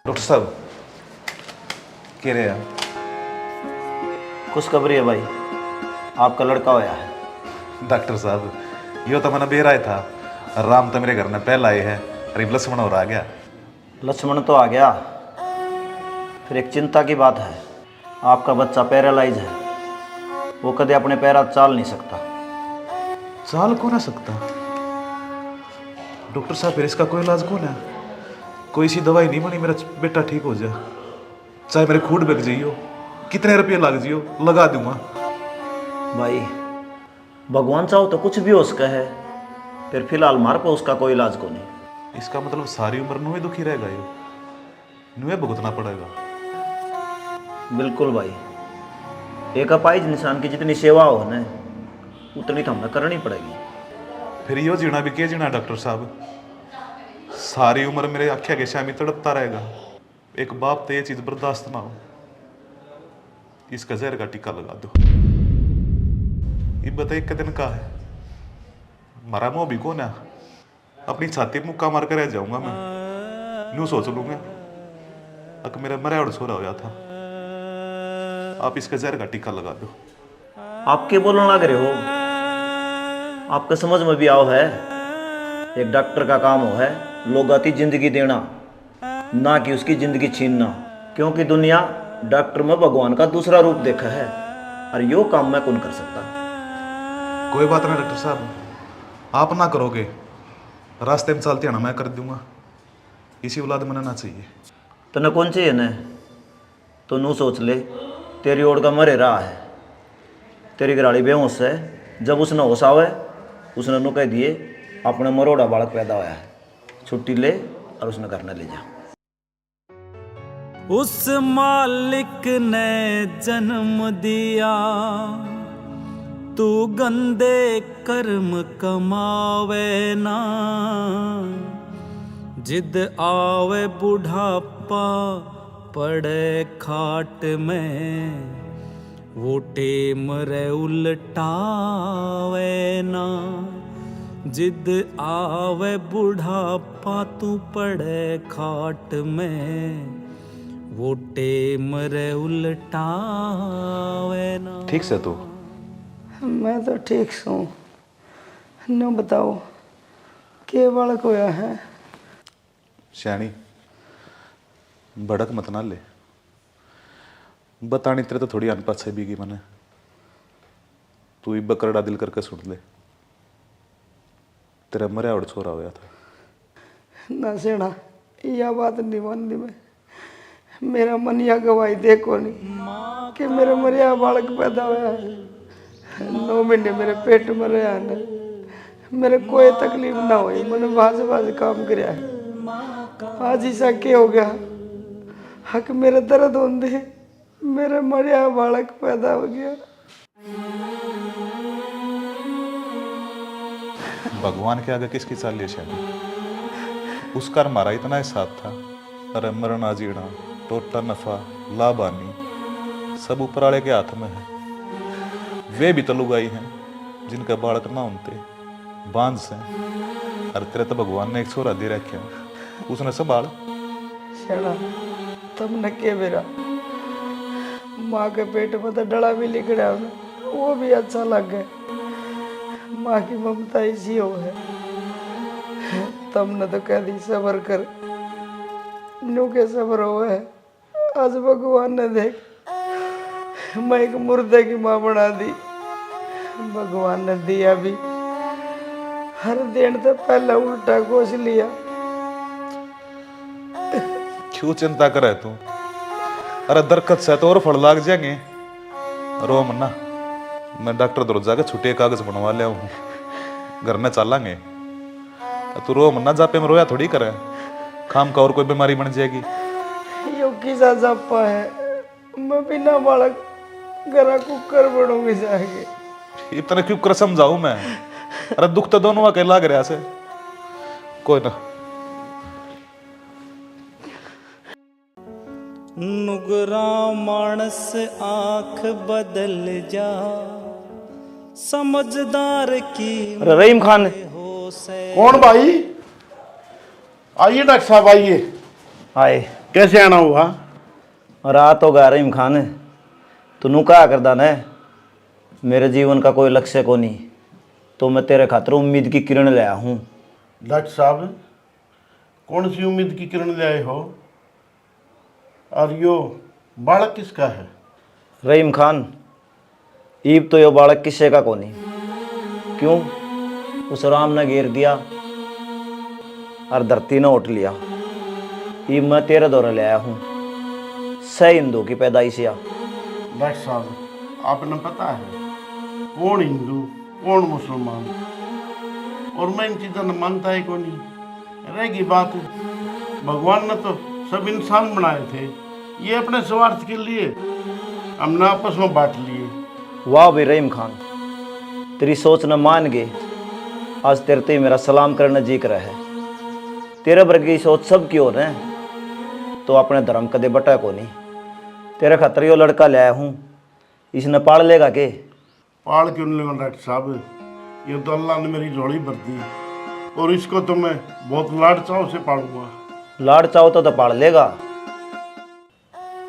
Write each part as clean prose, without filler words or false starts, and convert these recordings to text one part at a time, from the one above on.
Doctor साहब कह रहे हैं खुशखबरी है भाई, आपका लड़का होया है। डॉक्टर साहब यो तो मैंने बेरा था, राम तो मेरे घर में पहला आए है, अरे लक्ष्मण और आ गया। लक्ष्मण तो आ गया, फिर एक चिंता की बात है, आपका बच्चा पैरालाइज है, वो कभी अपने पैर चाल नहीं सकता। चाल कौन आ सकता? डॉक्टर साहब फिर इसका कोई इलाज कौन है? कोई सी दवाई नहीं बनी मेरा बेटा ठीक हो जाए, चाहे मेरे खूड बिक जाइयो, कितने रुपये लग जाइयो लगा दूंगा। भाई भगवान चाहो तो कुछ भी हो सका है, फिर फिलहाल मार पर उसका कोई इलाज को नहीं। इसका मतलब सारी उम्र नुए दुखी रहेगा, ये नुए भुगतना पड़ेगा। बिल्कुल भाई, एक अपाहिज इंसान की जितनी सेवा हो ना उतनी तो हमें करनी पड़ेगी। फिर यो जीना भी क्या जीना डॉक्टर साहब? सारी उम्र मेरे आख्या के शामी तड़पता रहेगा। एक बाप तो ये चीज बर्दाश्त ना हो, इसका जहर का टीका लगा दो। ये बता एक दिन का है, मारा मुंह भी कौन है? अपनी छाती मुक्का मार कर रह जाऊंगा मैं, यूं सोच लूंगा अगर मेरा मरा और सोरा होया था। आप इसका जहर का टीका लगा दो। आपके बोलने लग रहे हो, आपके समझ में भी आओ है, एक डॉक्टर का काम हो है लोगों की जिंदगी देना, ना कि उसकी जिंदगी छीनना। क्योंकि दुनिया डॉक्टर में भगवान का दूसरा रूप देखा है, और यो काम मैं कौन कर सकता। कोई बात नहीं डॉक्टर साहब, आप ना करोगे, रास्ते में चलते आना मैं कर दूंगा। इसी औलाद में ना चाहिए। तो न कौन चाहिए न, तो नू सोच ले, तेरी ओर का मरे रहा है, तेरी घराड़ी बेहोश है, जब उसने होश आवे उसने नू कह दिए अपने मरोड़ा बालक पैदा होया है, छुट्टी ले और उसने घर न ले जा। उस मालिक ने जन्म दिया, तू गंदे कर्म कमावे ना, जिद आवे बुढ़ापा पड़े खाट में, वो टेम रे उल्टावे ना, जिद आवे बुढ़ापा तू पड़े खाट में, वो टेम रे उल्टावे ना। ठीक से तू? मैं तो ठीक हूँ, न बताओ के बालक होया है? श्याणी भड़क मत ना ले, बतानी तेरे तो थोड़ी अनपढ़ से भी की मैंने, तू ही बकरड़ा दिल करके सुन ले, तेरा मरिया और छोरा होया था ना सेना, यह बात नहीं मानती मैं। मेरा मन यह गवाही देखो नहीं कि मेरा मरिया बालक पैदा होया है, 9 महीने मेरे पेट में रहा है, मेरे कोई तकलीफ ना हुई, मैंने बाज काम कराया है। आज ऐसा क्या हो गया हक मेरे दर्द होंदे मेरे मरिया बालक पैदा हो गया। भगवान के आगे किसकी चाल है श्याणी? उसका हमारा इतना ही साथ था, अरे मरना जीना टोटा नफा लाभानी सब ऊपर वाले के हाथ में है। वे भी तो लुगाई हैं जिनका बालक ना होते बांझ से, अरे तेरे तो भगवान ने एक छोरा दे रखे, उसने संभाल। शेड़ा तुमने के मेरा माँ के पेट में तो डला भी लिखड़ा है, वो भी अच्छा लग गया। माँ की ममता इसी हो है, तुमने तो कह दी सबर कर, नू के सबर हो है। आज भगवान ने देख मैं एक मुर्दे की माँ बना दी, भगवान ने दिया भी हर दिन तो पहले उल्टा कोस लिया। क्यों चिंता करे तू? अरे दरखत से तो और फल लाग जाएंगे। रो मन्ना, मैं डॉक्टर दर जाकर छुट्टी कागज बनवा लिया हूँ, घर में चलेंगे। तू रो मन्ना, जापे में रोया थोड़ी करे, खाम का और कोई बीमारी बन जाएगी। यो किसा जापा है, मैं बिना बालक गरा कुकर बनूंगी जाके। इतना क्यों कर समझाऊ मैं? अरे दुख तो दोनों के लाग रहा से, कोई ना। नुगरा मानस आंख बदल जा, समझदार की अरे रहीम खान, कौन भाई? आइए डॉक्टर साहब आइए। आए कैसे आना हुआ? रात हो गया रहीम खान, तू क्या करदा न, मेरे जीवन का कोई लक्ष्य को नहीं, तो मैं तेरे खातर उम्मीद की किरण ले आया हूँ। डॉक्टर साहब, कौन सी उम्मीद की किरण ले आए हो? और यो बालक किसका है? रहीम खान, ईब तो यो बालक किस्से का कोनी, क्यों उस राम ने घेर दिया और धरती ने उठ लिया। ईब मैं तेरे दौरे ले आया हूँ, सही हिंदू की पैदाइशिया। डॉक्टर साहब, आपने पता है कौन हिंदू कौन मुसलमान, और मैं इन चीज़ों ने मानता ही कौन नहीं। रहेगी बात, भगवान ने तो सब इंसान बनाए थे, ये अपने स्वार्थ के लिए हमने आपस में बांट लिए। वाह भाई रहीम खान, तेरी सोच न मान गए, आज तेरे ते मेरा सलाम करने जी कर है। तेरे वर्ग की सोच सब की ओर है, तो अपने धर्म कदे बटा को नहीं। तेरे खातर यो लड़का ले आया हूँ, इसने पाल लेगा के? पाल क्यों नहीं लेगा डॉक्टर साहब, ये तो अल्लाह ने मेरी झोली भर दी, और इसको तो मैं बहुत लाड चाव से पालूंगा। लाड चाहो तो पाल लेगा,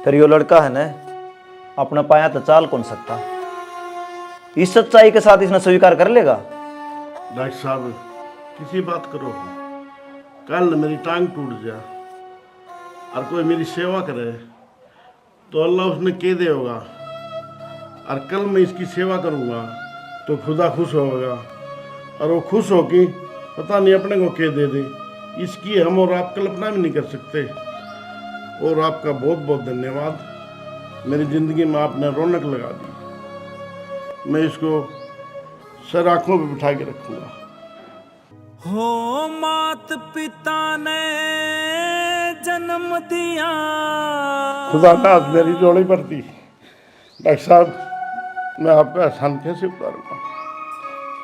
फिर यो लड़का है न, अपना पाया तो चाल कौन सकता। इस सच्चाई के साथ इसने स्वीकार कर लेगा। डॉक्टर साहब, किसी बात करो, कल मेरी टांग टूट जा और कोई मेरी सेवा करे तो अल्लाह उसने कह दे होगा, और कल मैं इसकी सेवा करूँगा तो खुदा खुश होगा, और वो खुश हो कि पता नहीं अपने को कह दे दे, इसकी हम और आप कल्पना भी नहीं कर सकते। और आपका बहुत बहुत धन्यवाद, मेरी ज़िंदगी में आपने रौनक लगा दी। मैं इसको सर आँखों पे बिठा के रखूँगा। हो मात पिता ने जन्म दिया, खुदा ने आज मेरी जोड़ी पर दी। डॉक्टर साहब, मैं आपका एहसान कैसे उतारूंगा?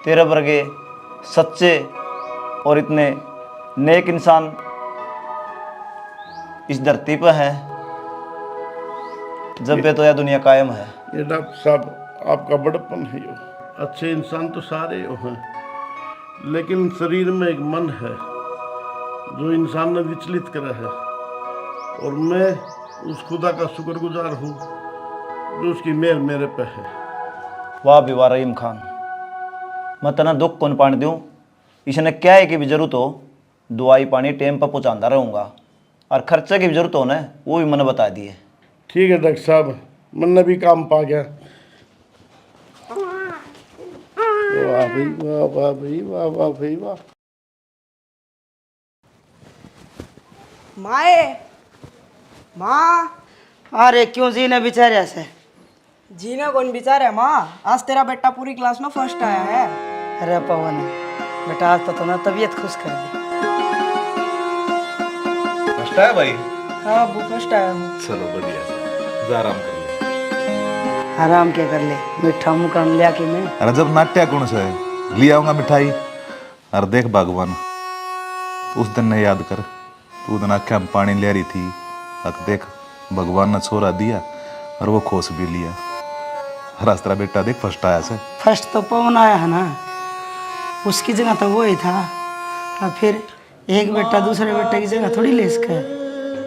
तेरे वर्गे सच्चे और इतने नेक इंसान इस धरती पर है, जब भी तो यह दुनिया कायम है। ये डॉक्टर साहब, आपका बड़प्पन है। यो अच्छे इंसान तो सारे यो हैं, लेकिन शरीर में एक मन है जो इंसान ने विचलित करा है, और मैं उस खुदा का शुक्रगुजार हूँ जो उसकी मेहर मेरे पे है। वाह भी वाह रहीम खान, मैं तना दुख कौन पानी दूँ, इसने क्या है कि भी जरूरत हो दवाई पानी टाइम पर पहुँचाता रहूँगा, और खर्चे की भी जरूरत हो ना वो भी मैंने बता दिए। ठीक है डॉक्टर साहब, मन भी काम पा गया। वाह भाई वाह, वाह भाई वाह, वाह भाई वाह। माए माँ, अरे क्यों जीने बेचारे से? जीने कौन बेचारे माँ, आज तेरा बेटा पूरी क्लास में फर्स्ट आया है। अरे पवन बेटा, आज तो तूने तबीयत खुश कर दी। फर्स्ट है भाई? हाँ अबू फर्स्ट आया हूँ। चलो बढ़िया से, जा आराम कर ले। आराम क्या कर ले, मीठा मुँह कर लिया कि मैं। अरे जब नाट्या कौन सा है, ले आऊंगा मिठाई। और देख भगवान, उस दिन ने याद कर, तू दिन आँखें में पानी ले रही थी, अक देख भगवान ने छोरा दिया और वो खोस भी लिया। हर तेरा बेटा देख फर्स्ट आया से। फर्स्ट तो पवन आया है ना, उसकी जगह तो वो ही था, और फिर एक बेटा दूसरे बेटे की जगह थोड़ी ले सके।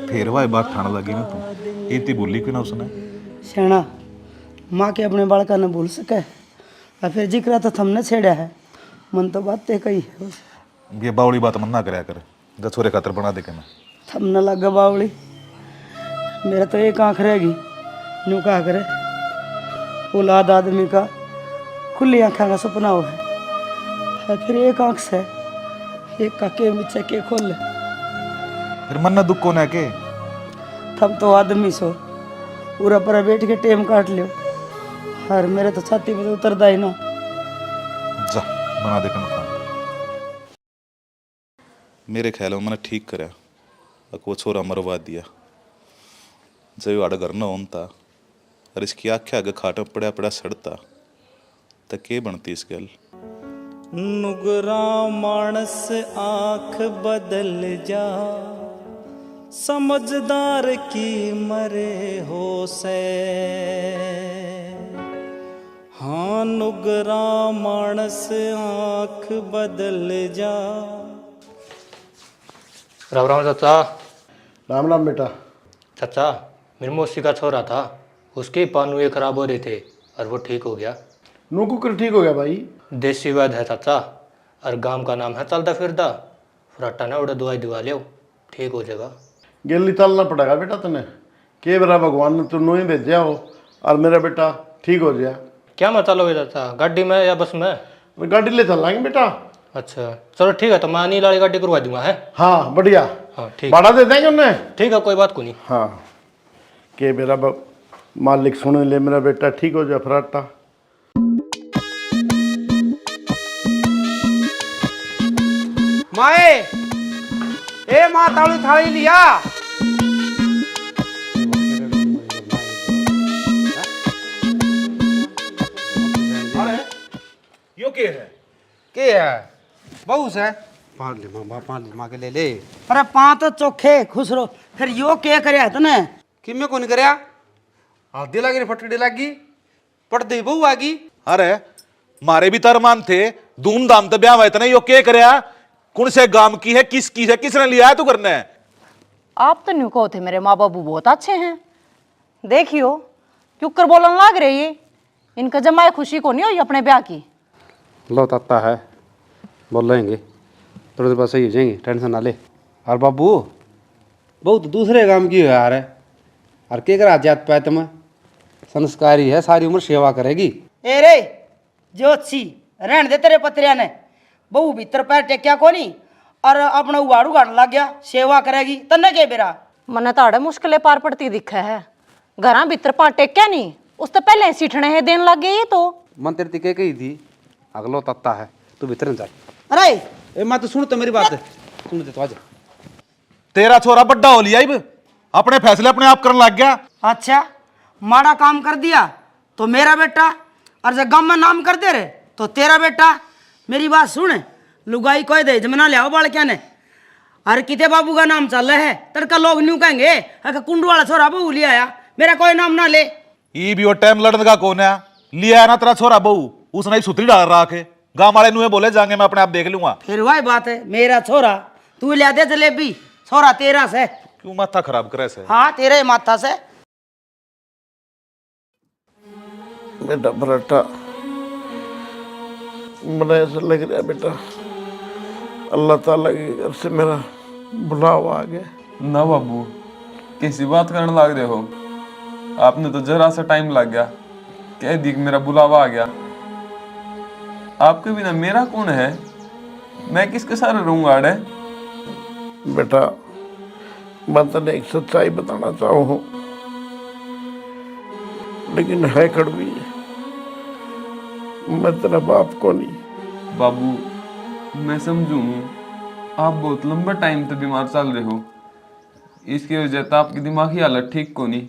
फिर वह बात ठाने लगी ना तू, इतनी बोली क्यों ना उसने? सेना माँ के अपने बालका ने भूल सके, और फिर जिक्र तो हमने छेड़ा है, मन तो बात ते कही है। ये बावड़ी बात मन ना कराया कर, जब छोरे खातर बना दे के मैं। थमने लगा बावली, मेरा तो एक आँख रहेगी, यूँ कहा करे औलाद आदमी का खुली आँखों का सपना हो है, और फिर एक आँख से एक का के बच्चे के खोल ले। फिर मन ना दुख को ना के, थम तो आदमी सो पूरा पूरा बैठ के टेम काट लियो, और मेरे तो छाती में तो उतरदा ही ना। जा बना दे के मैं खाऊं। मेरे ख्याल में मैंने ठीक कराया, वो छोरा मरवा दिया। जब आड़ा घर न होता और इसकी आख्या आगे खाट में पड़ा पड़ा सड़ता तो के बनती इस गल। नुगरा मानस आँख बदल जा, समझदार की मरे हो से। हाँ नुगरा मानस आँख बदल जा। राम राम चाचा। राम राम बेटा। चाचा, मेरी मौसी का छोरा था, उसके पानुए खराब हो रहे थे और वो ठीक हो गया। नू कुकर ठीक हो गया भाई? देसी वैद्य है चाचा, और गांव का नाम है चलता फिरता। फराटा ने उड़ा दवाई दिवा लियो, ठीक हो जाएगा। गेली तलना पड़ेगा बेटा तने। के बरा भगवान ने तू नू ही भेजा हो और मेरा बेटा ठीक हो जाए। क्या मत चलोगे चाचा, गाड़ी में या बस में? गाड़ी ले चलेंगे बेटा। अच्छा चलो ठीक है, तो मैं अनिल वाली गाड़ी करवा दूंगा है। हाँ बढ़िया। हाँ ठीक, भाड़ा दे देंगे उन्हें। ठीक है, कोई बात को नहीं। हाँ के मेरा मालिक सुन ले, मेरा बेटा ठीक हो जाए फराटा। माए, ए माँ ताली थाली लिया। यो के है? बहू से पान ले माँ के ले ले। अरे पाँ तो चोखे खुश रहो। फिर यो के करे तने? किमे को नहीं करया? आधी लगी फटड़ी लगी, पड़ते बहू आगी। अरे मारे भी तरमान थे, धूमधाम तो ब्याह हुआ इतना, यो के करया? कौन से गांव की है, किसकी है, किसने लिया है तू करने? आप तो न्यू कहो थे मेरे माँ बाबू बहुत अच्छे हैं। देखियो क्यों कर बोलन लाग रही है, इनका जमाए खुशी को नहीं हुई अपने ब्याह की। लो तत्ता है, बोल लेंगे थोड़ी देर बाद सही हो जाएंगे, टेंशन ना ले। और बाबू बहुत दूसरे काम की है यार, और के करा जात पाए तुम? संस्कारी है, सारी उम्र सेवा करेगी। ए रे ज्योतिषी रहने दे तेरे पत्रिया ने। बहू भीतर पैर टेक्या कोनी और अपना उगाड़ू गाड़ लग गया, सेवा करेगी तन्ने के बेरा। मने ताड़े मुश्किलें पार पड़ती दिखे है, घरा भीतर पा टेक्या नहीं, उस तो पहले सीठने है देन लग गए। ये तो मन तेरे तिके कही थी, अगलो तत्ता है, तू भीतर जा। अरे ए माँ तो सुन तो मेरी बात, सुन दे तो आजा। तेरा छोरा बड्डा हो लिया, इब अपने फैसले अपने आप करने लग गया। अच्छा माड़ा काम कर दिया तो मेरा बेटा, और जब गम में नाम कर दे रहे तो तेरा बेटा। मेरी बात सुन, लुगाई कोई दे जमना ले आओ बाल क्या ने। अरे किते बाबू का नाम चल रहा है, तड़का लोग न्यू कहेंगे अगर कुंडू वाला छोरा बहू लिया आया, मेरा कोई नाम ना ले। ई भी वो टाइम लड़ने का कौन है? लिया है ना तेरा छोरा बहू, उसने ही सुतरी डाल रहा के। गांव वाले नुए बोले जाएंगे, मैं अपने आप देख लूंगा। फिर वही बात है, मेरा छोरा तू लिया दे जलेबी, छोरा तेरा से। क्यों माथा खराब करे से? हाँ तेरे माथा से। बेटा फराटा मुझे ऐसा लग रहा है बेटा, अल्लाह ताला की तरफ से मेरा बुलावा आ गया। ना बाबू, कैसी बात करने लग रहे हो? आपने तो जरा सा टाइम लग गया, कह दी कि मेरा बुलावा आ गया। आपके बिना मेरा कौन है? मैं किसके सारे रहूंगा? अड़े बेटा मैं तेने एक सच्चाई बताना चाहूँ हूँ, लेकिन है कड़वी। मैं तेरा बाप को नहीं। बाबू, मैं समझू हूँ आप बहुत लंबा टाइम तक बीमार चल रहे हो, इसकी वजह से आपकी दिमागी हालत ठीक को नहीं।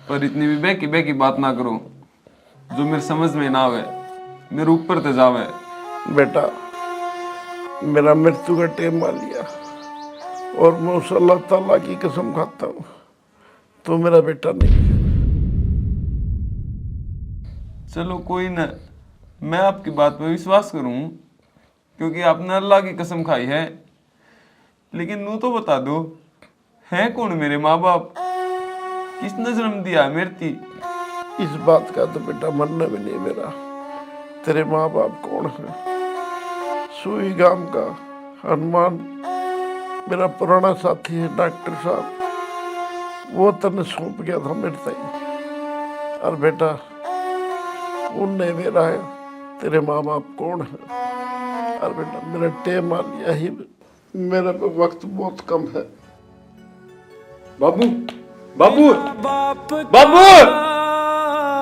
पर इतनी भी बेकी बेकी बात ना करो जो मेरे समझ में ना आवे, मेरे ऊपर ते जावे। बेटा मेरा मृत्यु का टेम आ लिया, और मैं उस अल्लाह ताला की कसम खाता हूँ तो मेरा बेटा नहीं। चलो कोई ना, मैं आपकी बात पर विश्वास करूं क्योंकि आपने अल्लाह की कसम खाई है। लेकिन नू तो बता दो, है कौन मेरे माँ बाप? किसने जन्म दिया है मेरी थी? इस बात का तो बेटा मानना भी नहीं मेरा। तेरे माँ बाप कौन है? सुई गांव का हनुमान मेरा पुराना साथी है, डॉक्टर साहब, वो तने सौंप गया था मेरे ताई। और बेटा उनने मेरा है, तेरे माँ बाप कौन है? और बेटा मेरा टेम आ लिया ही, मेरे पे वक्त बहुत कम है। बाबू, बाबू, बाबू,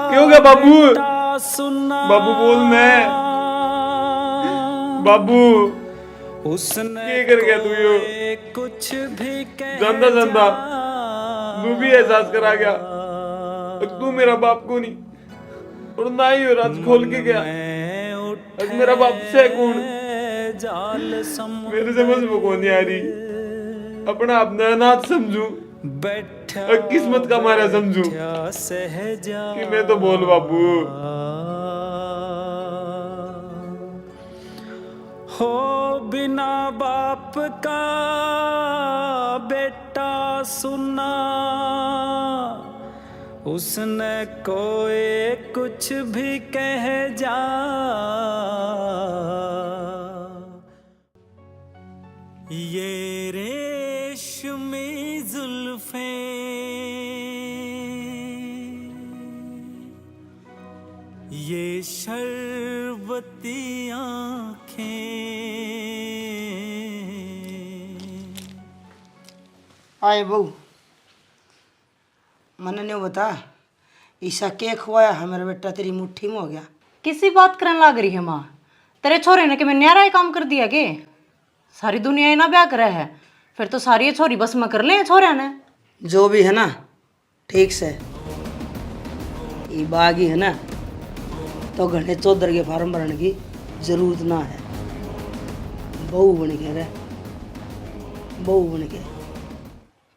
क्यों हो गया बाबू? बाबू बोल, मैं बाबू क्या कर गया तू? यो कुछ भी जानदा जानदा तू भी एहसास करा गया तू मेरा बाप को नहीं, और ना ही रात खोल के गया। अब मेरा बाप से कौन? मेरे समझ में कौन नहीं आ रही। अपना अपना अनाथ समझू और किस्मत का मारा समझू कि मैं तो बोल बाबू। हो बिना बाप का बेटा सुना, उसने कोई कुछ भी कह जा। ये रेशमी जुल्फें, ये शरबती आँखें। आए बहू, मैंने नहीं बता ईसा के खुआया है मेरा बेटा तेरी मुट्ठी में हो गया। किसी बात करने लग रही है माँ? तेरे छोरे ने कि मैं न्यारा ही काम कर दिया के? सारी दुनिया ही ना ब्याह करे है, फिर तो सारी ये छोरी बस में कर ले छोरे ने। जो भी है ना ठीक से, ये बागी है ना तो घने चौधर के फार्म भरने की जरूरत ना है। बहू बन के रह, बहू बन के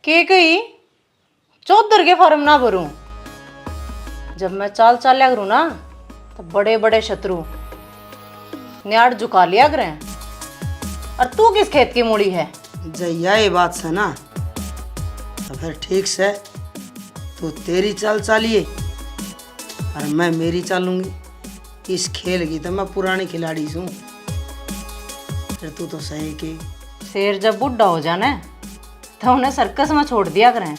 कही चौधर के फार्म ना भरूं? जब मैं चाल चालिया करूं ना तो बड़े बड़े शत्रु न्याड़ झुका लिया करें। और तू किस खेत की मूड़ी है? जैया ये बात से ना तो फिर ठीक से तू तेरी चाल चालिए और मैं मेरी चालूंगी। इस खेल की तो मैं पुरानी खिलाड़ी हूँ। फिर तू तो सही की शेर जब बुढ़ा हो जाना तो उन्हें सर्कस में छोड़ दिया करें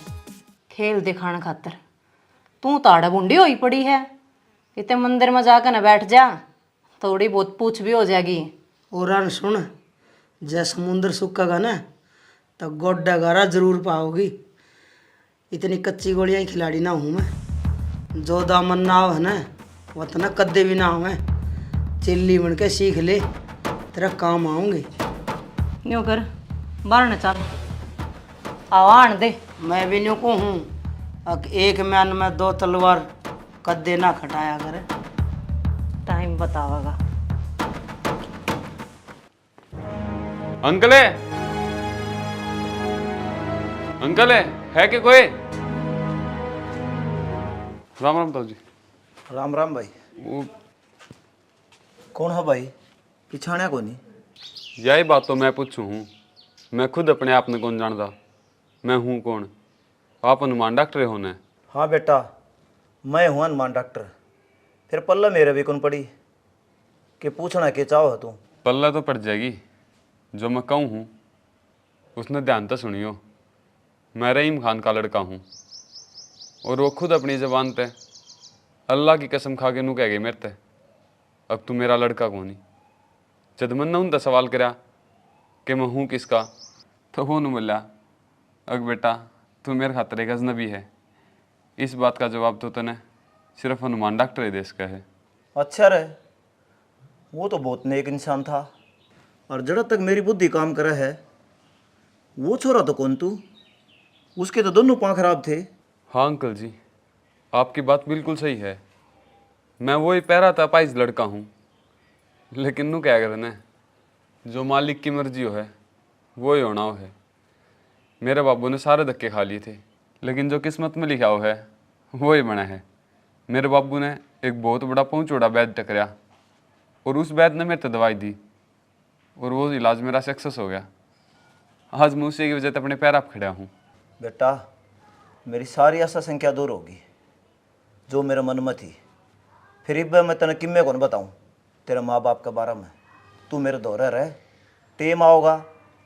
खेल दिखाने खातर। तू ताड़ा बुंडी होई पड़ी है, इतने मंदिर में जाकर न बैठ जा, थोड़ी बहुत पूछ भी हो जाएगी। और सुन, जब समुंदर सूखेगा ना तो गोड्डा गारा जरूर पाओगी। इतनी कच्ची गोलियां ही खिलाड़ी ना हूँ मैं। जो दामन ना हो है ना वो तो ना कद्दे भी ना हो। मैं चिल्ली बन के सीख ले, तेरा काम आऊँगी। न्यू कर बाहर न चल, आवान दे। मैं भी न्यू को हूँ, एक म्यान में दो तलवार कद्दे ना खटाया करे। टाइम बतावेगा। अंकल है, अंकल है कि कोई? राम राम ताऊ जी। राम राम भाई। वो कौन है भाई? पिछाणिया को नहीं? यही बात तो मैं पूछूं हूँ। मैं खुद अपने आप ने कौन जानता, मैं हूँ कौन? आप हनुमान डॉक्टर हो ने? हाँ बेटा, मैं हूँ हनुमान डॉक्टर। फिर पल्ला मेरे भी कौन पड़ी कि पूछना के चाहो है तू? पल्ला तो पड़ जाएगी। जो मैं कहूँ हूँ उसने ध्यान तो सुनियो। मैं रहीम खान का लड़का हूँ और वो खुद अपनी ज़बान पे अल्लाह की कसम खा के नू कह गए मेरे ते, अब तू मेरा लड़का कौन ही? जब मैंने उनका सवाल करा कि मैं हूँ किसका, तो वो नहीं बोला, अग बेटा तू मेरे खातर एक अजनबी है। इस बात का जवाब तो तने सिर्फ हनुमान डॉक्टर ही दे सका है। अच्छा रे, वो तो बहुत नेक इंसान था। और जड़ा तक मेरी बुद्धि काम करे है, वो छोरा तो कौन तू? उसके तो दोनों पाँव खराब थे। हाँ अंकल जी, आपकी बात बिल्कुल सही है। मैं वही पैरा था पाइज लड़का हूँ, लेकिन नू क्या करना, जो मालिक की मर्जी हो है वो ही होना हो है। मेरे बाबू ने सारे धक्के खा लिए थे, लेकिन जो किस्मत में लिखा हो है वो ही बना है। मेरे बाबू ने एक बहुत बड़ा पहुँचोड़ा वैद टकराया और उस वैद ने मेरे को दवाई दी और वो इलाज मेरा सक्सेस हो गया। आज मैं उसी की वजह से अपने पैर आप खड़ा हूँ। बेटा, मेरी सारी आशा संख्या दूर होगी जो मेरे मन में थी। फिर इब मैं तेने किम्मे कौन बताऊँ तेरे माँ बाप के बारे में। तू मेरे दौरे रह, टेम आओगा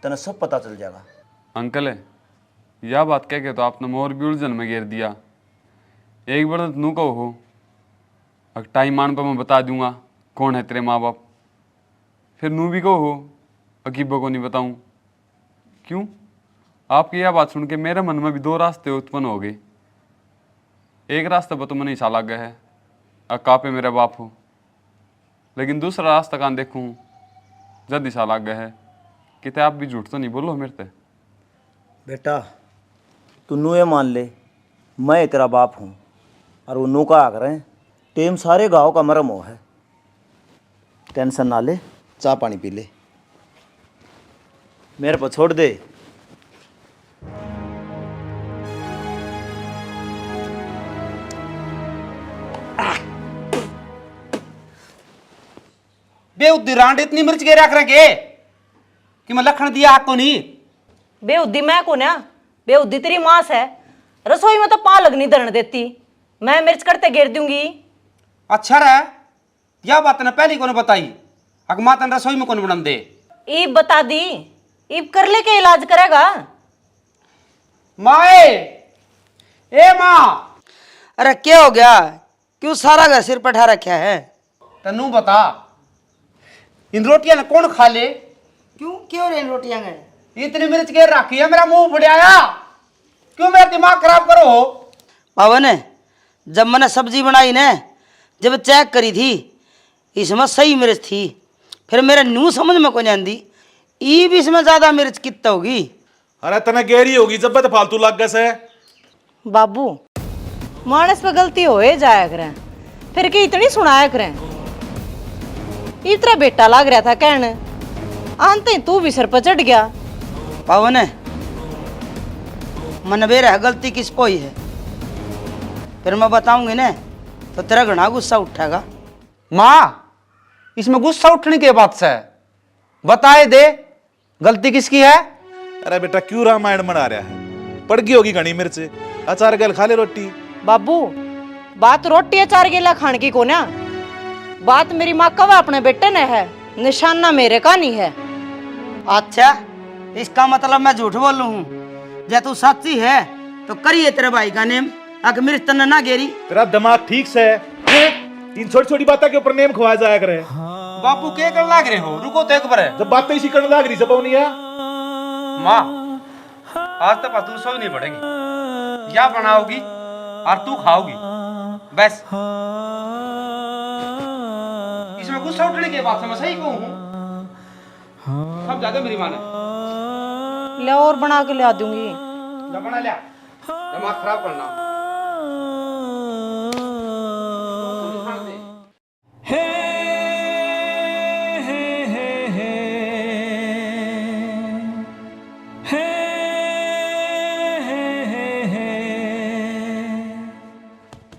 तेने सब पता चल जाएगा। अंकल है, यह बात कह के तो आपने मोर भी उलझन में घेर दिया। एक बार नू कहो हो, अगर टाइम आने पर मैं बता दूंगा कौन है तेरे माँ बाप। फिर नू भी कहो हो अकीबा को नहीं बताऊं। क्यों? आपकी यह बात सुन के मेरे मन में भी दो रास्ते उत्पन्न हो गए। एक रास्ता पर तो मैंने ईसा लग गया है अकापे मेरे बाप हो, लेकिन दूसरा रास्ता कहाँ देखूँ जब ईसा लग गया है कि आप भी झूठ तो नहीं बोलो मेरे से। बेटा, तू नू ये मान ले मैं तेरा बाप हूँ और वो नू का आ करें टेम सारे गाँव का मरम हो है। टेंशन ना ले, चाय पानी पी ले, मेरे पर छोड़ दे। बेउद्दी रांड इतनी मिर्च के रख रखे कि मैं लखन दिया को नहीं। बेउद्दी मैं को ना, बेहुदी तेरी मांस है, रसोई में तो पालक नहीं धरने देती, मैं मिर्च करते गिर दूंगी। अच्छा रहा यह बात ने पहली को बताई, अगमा तन रसोई में कौन बनन दे। ईब बता दी, ईब कर ले के इलाज करेगा। माए, ए माँ, अरे क्या हो गया, क्यों सारा घर सिर पर ठा रखा है? तनु बता, इन रोटियां ने कौन खा ले? क्यों क्यों रे इन रोटियां गए? इतनी मिर्च के रखी है, मेरा मुंह फुड़ाया, क्यों मेरा दिमाग खराब करो हो? पावन, जब मैंने सब्जी बनाई ना, जब चेक करी थी इसमें सही मिर्च थी, फिर मेरे न्यू समझ में कोई नहीं आंदी ई भी इसमें ज्यादा मिर्च कितना होगी। अरे तना गहरी होगी जब तो फालतू लग गए से। बाबू मानस पे गलती होए जाया करें, फिर के इतनी सुनाया करें। इतना बेटा लग रहा था कहने, आनते तू भी सर पर चढ़ गया। पावन, मन बेर है गलती किस को ही है, फिर मैं बताऊंगी ना तो तेरा घना गुस्सा उठेगा। माँ, इसमें गुस्सा उठने के बात से बताए दे गलती किसकी है। अरे बेटा क्यों रामायण बना रहा है, पड़ गई होगी घनी मिर्च, अचार गल खा ले रोटी। बाबू बात रोटी अचार गेला खान की को ना, बात मेरी माँ का वा अपने बेटे ने है, निशाना मेरे का नहीं है। अच्छा, इसका मतलब मैं झूठ बोलू हूँ? जब तू सच्ची है तो करिए तेरे भाई का नेम, अगर मिर्च तन्ने ना गेरी। तेरा दिमाग ठीक से है, इन छोटी छोटी बातों के ऊपर नेम खवाया जाया करे। बापू क्या कर लाग रहे हो, रुको तो एक बार। जब बातें इसी करने लग रही सब नहीं है। माँ, आज तो तू सोई नहीं पड़ेगी, या बनाओगी और तू खाओगी बस। इसमें गुस्सा उठने के बाद से मैं सही कहूँ सब जाके मेरी माँ ने ले और बना के ला दूंगी। बना लिया, दिमाग खराब करना।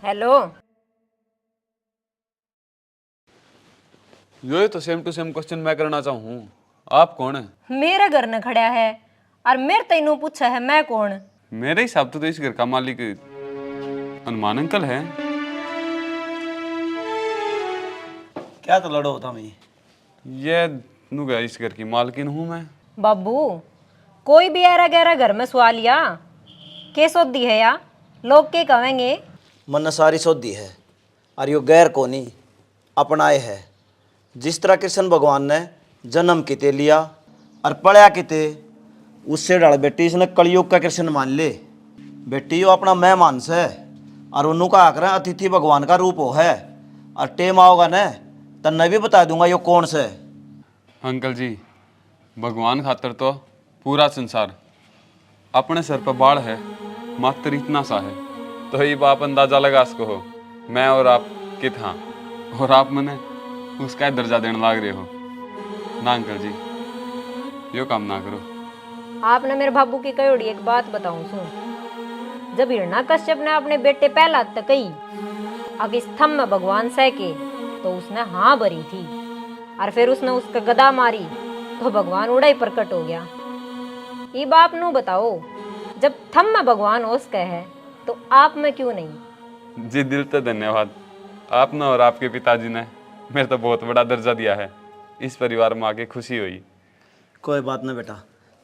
हेलो, ये तो सेम टू सेम क्वेश्चन मैं करना चाहूँ, आप कौन है? मेरे घर न खड़ा है और मेरे तेनू पूछा है मैं कौन? मेरे हिसाब से तो इस घर का मालिक हनुमान अंकल है। क्या तो लड़ो होता मैं? ये नुगा इस घर की मालकिन हूँ मैं। बाबू कोई भी ऐरा गहरा घर में सवा लिया के सोदी है या लोग के कहेंगे? मन सारी सोधी है और यो गैर को नहीं अपनाए है। जिस तरह कृष्ण भगवान ने जन्म किते लिया और पढ़या किते, उससे डाल बेटी इसने कलयुग का कृष्ण मान ले। बेटी यो अपना मेहमान से और उन्हों का आकर अतिथि भगवान का रूप हो है, और टेम आओगा न तो मैं भी बता दूंगा यो कौन से। अंकल जी, भगवान खातर तो पूरा संसार अपने सर पर बाढ़ है, मात्र इतना सा है, तो ये बाप अंदाजा लगा सको हो मैं और आप कित हाँ, और आप मने उसका दर्जा देने लाग रहे हो ना। अंकल जी यो काम ना करो। आपने मेरे बाबू की कहोड़ी एक बात बताऊं सुन। जब हिरणा कश्यप ने अपने बेटे पहला तकई अग स्तंभ में भगवान सह के, तो उसने हाँ भरी थी, और फिर उसने उसका गदा मारी तो भगवान उड़ा ही प्रकट हो गया। ये बाप नू बताओ, जब थम में भगवान ओस कह है तो आप में क्यों नहीं? जी दिल से धन्यवाद, आपने और आपके पिताजी ने मेरे तो बहुत बड़ा दर्जा दिया है, इस परिवार में आके खुशी हुई। कोई बात ना बेटा,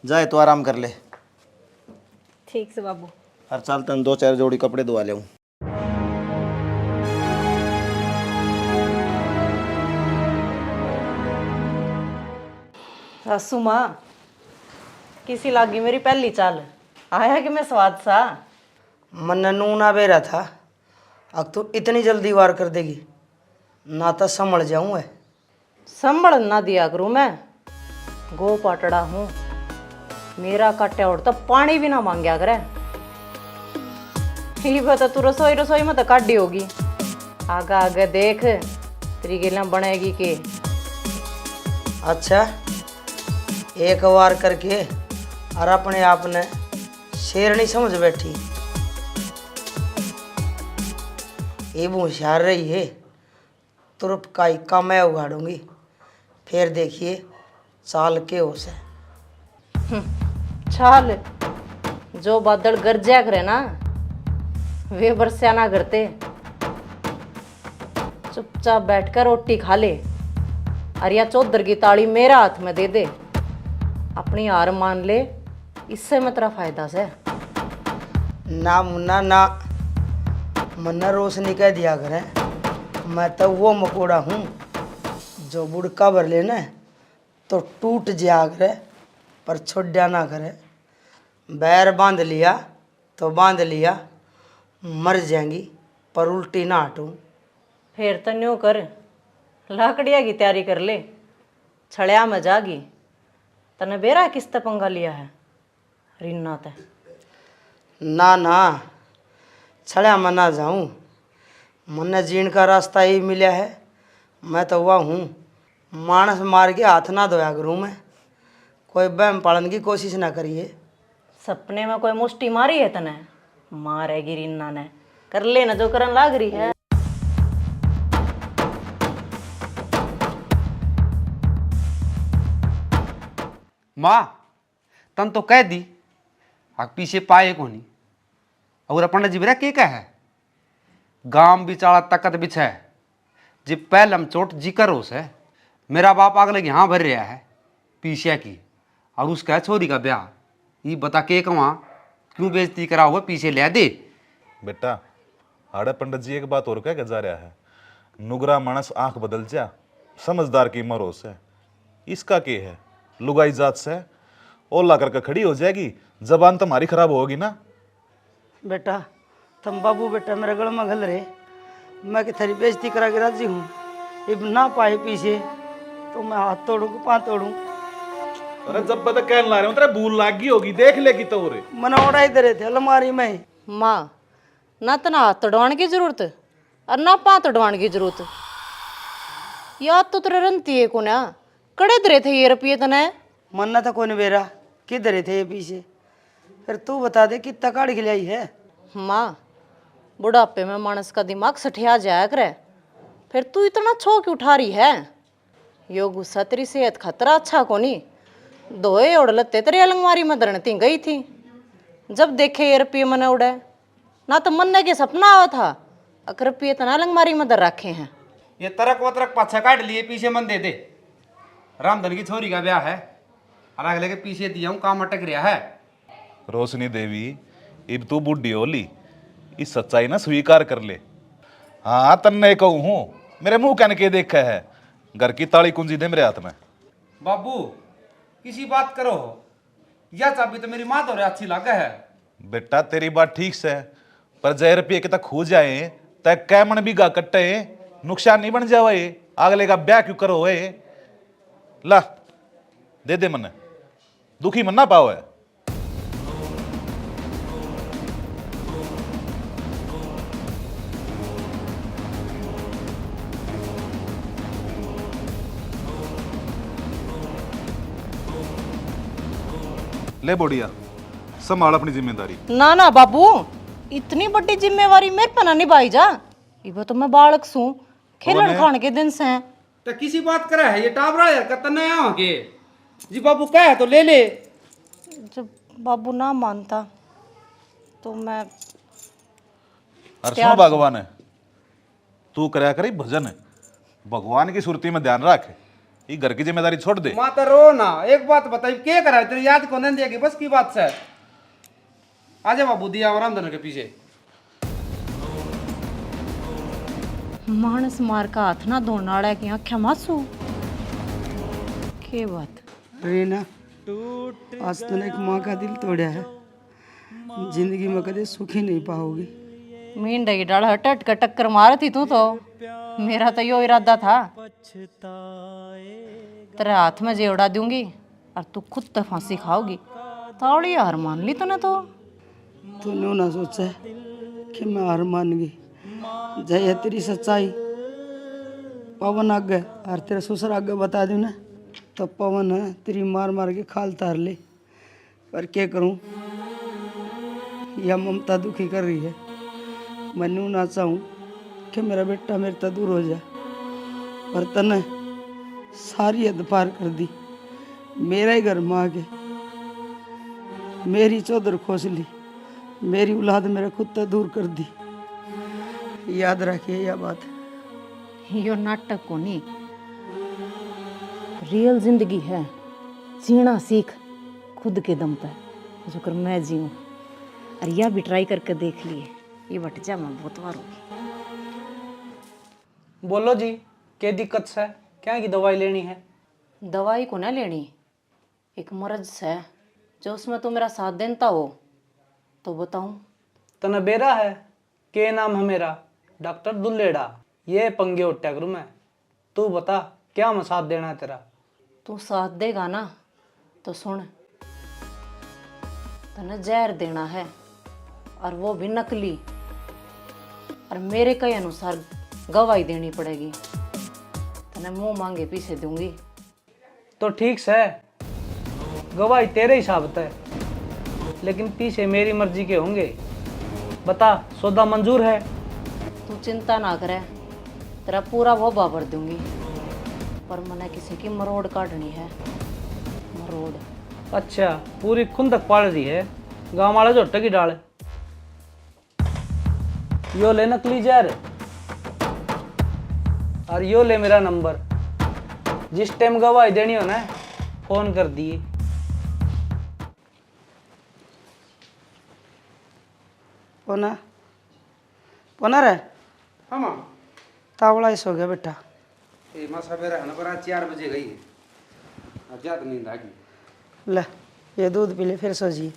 जाए तो आराम कर ले। ठीक से बाबू। हर साल तन 2-4 जोड़ी कपड़े धुआ ले। सासू माँ किसी लागी मेरी पहली चाल, आया कि मैं स्वाद सा। मन नू ना बेरा था, अब तो इतनी जल्दी वार कर देगी ना तो संभल जाऊं है। संभल ना दिया करूँ मैं, गो पाटड़ा हूँ, मेरा काटे और तो पानी भी ना मांगया करे। ये बता तू रसोई रसोई में तो काटी होगी, आगे आगे देख तेरी गिला बनेगी के। अच्छा, एक वार करके और अपने आप ने शेरनी समझ बैठी, ये होशियार रही है, तुरप का इक्का मैं उगाड़ूंगी, फिर देखिए चाल के हो से। चाल जो बादल गरजा करे ना वे बरसा ना करते। चुपचाप बैठकर रोटी खा ले और या चौधर की ताली मेरा हाथ में दे दे, अपनी हार मान ले, इससे में तेरा फायदा से। ना मुन्ना ना, मन्ना रोशनी कह दिया करे, मैं तो वो मकोड़ा हूँ जो बुड़का भर लेना तो टूट जाया करे पर छोड़ा ना करे। बैर बांध लिया तो बांध लिया, मर जाएंगी पर उल्टी ना हटूं। फिर तो न्यू कर, लाकड़िया की तैयारी कर ले, छड़िया में जागी। तने बेरा किसते पंगा लिया है रीना ते? ना ना, छड़िया में ना जाऊं, मन्ने जीण का रास्ता ही मिला है। मैं तो वह हूँ मानस मार के हाथ ना धोया करूँ मैं, कोई बहम पालन की कोशिश ना करिए। सपने में कोई मुष्टि मारी है तने? मारेगी रीना ने, कर लेना जो करन लाग रही है। माँ तन तो कह दी आग पीछे पाए को नहीं, और अपन जी बेरा के है गांव बिचारा तकत बिछा है जी पहलम चोट जी करो से। मेरा बाप आग लगे हाँ भर रहा है पीछे की, और उसका है छोरी का ब्याह। ये बता के कहाँ क्यों बेइज्जती करा हुआ, पीछे ले दे। बेटा हाड़े पंडित जी एक बात और कह के जा रहा है, नुगरा मानस आंख बदल जा, समझदार की मरोस है। इसका के है लुगाई जात से ओला करके खड़ी हो जाएगी, जबान तुम्हारी खराब होगी ना। बेटा तुम बाबू बेटा मेरे गल में घल रहे, मैं कि तेरी बेइज्जती करा के राजी हूँ। अब ना पाए पीछे तो मैं हाथ तोड़ूं कि पाँव तोड़ूं। अरे जब बता कहने ला रहे हो तेरे भूल लागी होगी, देख लेगी तो रे। मना ओढ़ा ही दे रहे थे अलमारी में। माँ ना तना हाथ तोड़वाने की जरूरत और ना पाँव तोड़वाने की जरूरत। याद तो तेरे रंती है को ना, कड़े दरे थे ये रुपये तने। मन्ना था कौन बेरा किधर थे ये पीछे? फिर तू बता दे कितना काढ़ खिलाई है। माँ बुढ़ापे में मानस का दिमाग सठिया जाया करे, फिर तू इतना छो क्यों उठा रही है? यो गुस्सा तेरी सेहत खतरा अच्छा कोनी। दोए उड़ लत्ते तेरे अलमारी में दरनती गई थी, जब देखे ये रुपये मने उड़े ना तो मन्ने के सपना आवा था अगर रुपये तना अलमारी में दर रखे हैं। ये तरक वतरक पाछा काट लिए पीछे मन दे दे। रामधन की छोरी का ब्याह है, और अगले के पीछे दिया हूँ काम अटक रहा है। रोशनी देवी इब तू बुढ़ी होली, इस सच्चाई ना स्वीकार कर ले। हाँ तन्ने कहूँ हूँ, मेरे मुंह कन के देखा है, घर की ताली कुंजी दे मेरे हाथ में। बाबू किसी बात करो, यह चाबी तो मेरी माँ तो अच्छी लगा है। बेटा तेरी बात ठीक से, पर जय रुपये के तक खो जाए तय कैमन भी गा कट्टे, नुकसान नहीं बन जावे। अगले का ब्याह क्यों करो वे? ला दे दे मन, दुखी मन ना पाओ। ले बोडिया संभाल अपनी जिम्मेदारी। ना ना बाबू, इतनी बड़ी जिम्मेवारी मेरे पर ना निभाई जा। इबो तो मैं बालक सू, खेलन खान के दिन से हैं। तो किसी बात करा है ये टाबरा यार कतन आवा के जी बाबू कह है तो ले ले। जब बाबू ना मानता तो मैं और सुनो भगवान है, तू करया करी भजन है, भगवान की सुरती में ध्यान रख, ये घर की जिम्मेदारी छोड़ दे। माता रो ना, एक बात बताई क्या करा है तेरी याद को नहीं देगी बस की बात से। आजा बाबू दिया और रामधन के पीछे। मानस मार का हाथ ना धोने वाला की आँखें मासू के बात। रीना आज तूने एक माँ का दिल तोड़ा है, जिंदगी में कभी सुखी नहीं पाओगी। मींड की डाल हट हट कर टक्कर मार थी तू तो, मेरा तो यो इरादा था तेरे हाथ में जेवड़ा दूंगी और तू खुद तो फांसी खाओगी। ताड़ी हार मान ली तूने तो। तूने ना सोचा कि मैं हार मान गई। जय है तेरी सच्चाई, पवन आगे और तेरे ससुर आगे बता दूँ ना तो पवन है तेरी मार मार के खाल तार ले। पर क्या करूँ, यह ममता दुखी कर रही है। मैं यूँ ना चाहूँ कि मेरा बेटा मेरे से दूर हो जाए, पर तने सारी हद पार कर दी। मेरा ही घर में आके मेरी चौधर खोसली, मेरी औलाद मेरा कुत्ता दूर कर दी। याद रखिए यह बात। यो नाटक को नहीं, रियल जिंदगी है। जीना सीख खुद के दम पर, जो कर मैं जीऊँ। और यह भी ट्राई करके देख लिए, ये बट जा मैं बहुत बार होगी। बोलो जी, क्या दिक्कत है? क्या की दवाई लेनी है? दवाई को ना लेनी, एक मर्ज है जो उसमें तो मेरा साथ देता हो तो बताऊं। तना बेरा है, के नाम है मेरा? डॉक्टर दुल्लेड़ा। ये पंगे उठा करूँ मैं। तू बता, क्या मैं साथ देना है तेरा? तू साथ देगा ना तो सुन, तने जहर देना है, और वो भी नकली, और मेरे के अनुसार गवाही देनी पड़ेगी। तने मुंह मांगे पीछे दूंगी। तो ठीक है, गवाही तेरे हिसाब है, लेकिन पीछे मेरी मर्जी के होंगे। बता, सौदा मंजूर है? तू चिंता ना करे, तेरा पूरा वो भर दूंगी, पर मैंने किसी की मरोड़ काटनी है। मरोड़? अच्छा, पूरी खुंदक पाल रही है गाँव वाले जो की डाल। यो ले नकली जहर, और यो ले मेरा नंबर। जिस टाइम गवाही देनी हो ना, फोन कर दिए। पोना पोना रे। हाँ माँ। तावड़ा इस हो गया बेटा। ये माँ सवेरे है ना, पर आज 4 बजे गई। आज ज्यादा नींद आ गई। ले ये दूध पी ले, फिर सो जी।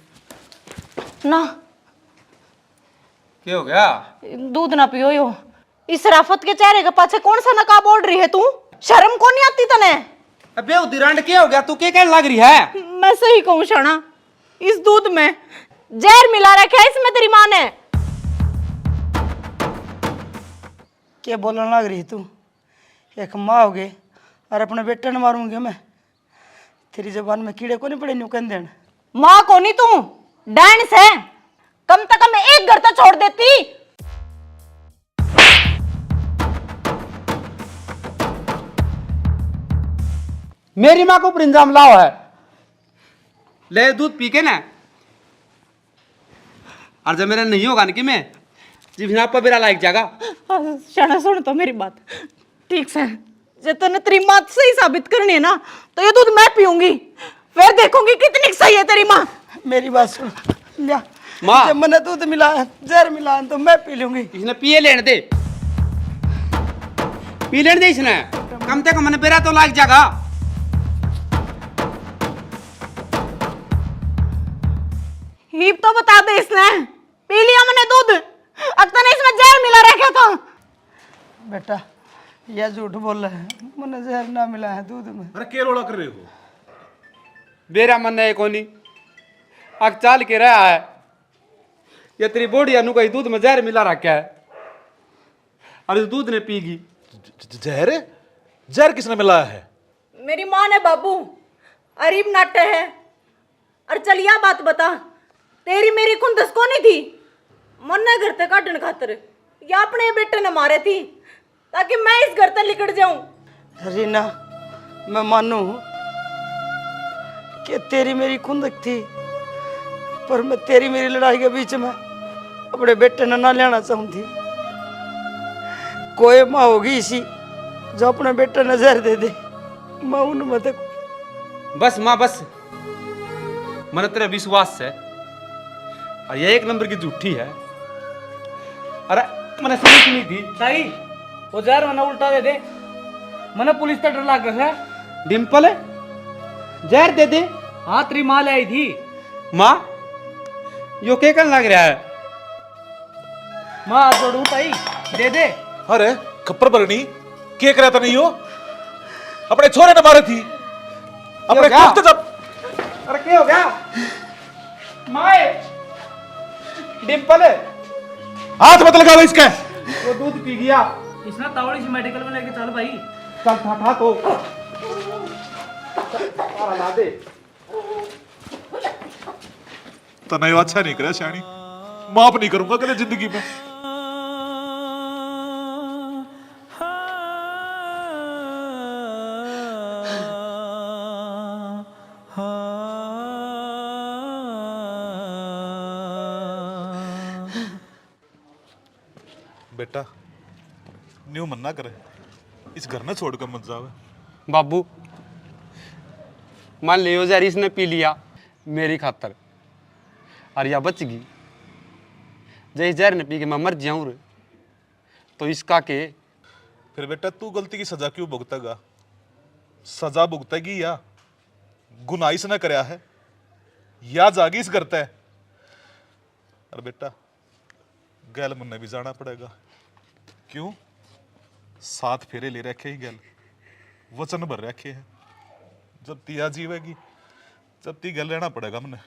ना, क्या हो गया? दूध ना पियो यो। इस शराफत के चेहरे के पाछे कौन सा नकाब ओढ़ रही है तू? शर्म को नहीं आती तने? अबे उदिरांड क्या हो गया? तू क्या कहने लग रही है? मैं सही कहूँ शाना, इस दूध में जहर मिला रखा है, इसमें तेरी माँ ने। क्या बोलने लग रही तू? एक माँ हो गई और अपने बेटे ने मारूंगी मैं? तेरी जबान में कीड़े को नहीं पड़े न्यू कह देन। माँ को नहीं तू डांस है, कम से कम एक घर तो छोड़ देती। मेरी माँ को ऊपर इंजाम लाओ है। ले दूध पी के ना, और जब मेरा नहीं होगा ना कि मैं जीभ पर बेरा लायक जागा। शाना सुन तो मेरी बात, ठीक से जे तने तेरी माँ सही साबित करनी है ना, तो ये दूध मैं पीऊंगी, फिर देखूंगी कितनी सही है तेरी माँ। मेरी बात सुन लिया माँ, जब मैंने दूध मिला है, जहर मिला है, तो मैं पी लूंगी। इसने पिए लेने दे, पी लेने दे इसने। कम से कम मैंने बेरा तो लायक जागा। हीप तो बता दे, इसने पी लिया मैंने दूध, अब तने इसमें जहर मिला रखा था। बेटा यह झूठ बोल रहा है, मैंने जहर ना मिला है दूध में। अरे क्या रोड़ा कर रहे हो? बेरा मन है कोनी अग चाल के रहा है। ये तेरी बॉडी अनु कहीं दूध में जहर मिला रखा है, और इस दूध ने पीगी। जहर? जहर किसने मिलाया है? मेरी माँ ने बाबू, अरीब नाट्य है। और चलिया बात बता, तेरी मेरी खुंदस को नहीं थी? मन ने घर से काटने खातर या अपने बेटे ने मारे थी, ताकि मैं इस घर से निकट जाऊं। रीना, मैं मानू कि तेरी मेरी खुंदक थी, पर मैं तेरी मेरी लड़ाई के बीच में अपने बेटे ने ना लेना चाहती। कोई माँ होगी इसी जो अपने बेटे ने जहर दे दे, मैं उनमें देखो। बस माँ बस, मैंने तेरा विश्वास है, और ये 1 नंबर की झूठी है। अरे मैंने समझ नहीं थी। सही, वो जहर मैंने उल्टा दे दे, मैंने पुलिस तक डर लग रहा है। डिम्पल जहर दे दे। हाँ, तेरी माँ ले आई थी। माँ यो क्या करने लग रहा है? माँ जोड़ू ताई, दे दे। अरे खप्पर बरनी, क्या करा था नहीं हो? अपने छोरे ने मारे थी, अपने क्या? कुत्ते जब। अरे क्या हो गया? माँ डिम्पल हाथ मत लगाओ इसका। वो दूध पी गया। इसने तावड़ी से मेडिकल में लेके चल भाई। चल था तो ला दे। तने अच्छा नहीं करा शानी, माफ नहीं करूंगा कभी जिंदगी में। बेटा न्यू मन्ना करे, इस घर ने छोड़कर मत जाओ। बाबू मान लियो जहर इसने पी लिया मेरी खातर और या बच गई, जैसे जहर ने पी के मैं मर जाऊं रे, तो इसका के? फिर बेटा तू गलती की सजा क्यों भुगतेगा? सजा भुगतेगी या गुनाह इसने करया है या जागी इस करता है। और बेटा गैल मुन्ने भी जाना पड़ेगा। क्यों? 7 फेरे ले रखे ही गैल, वचन भर रखे हैं। जब तिया जीवेगी जब ती गैल रहना पड़ेगा मुन्ने।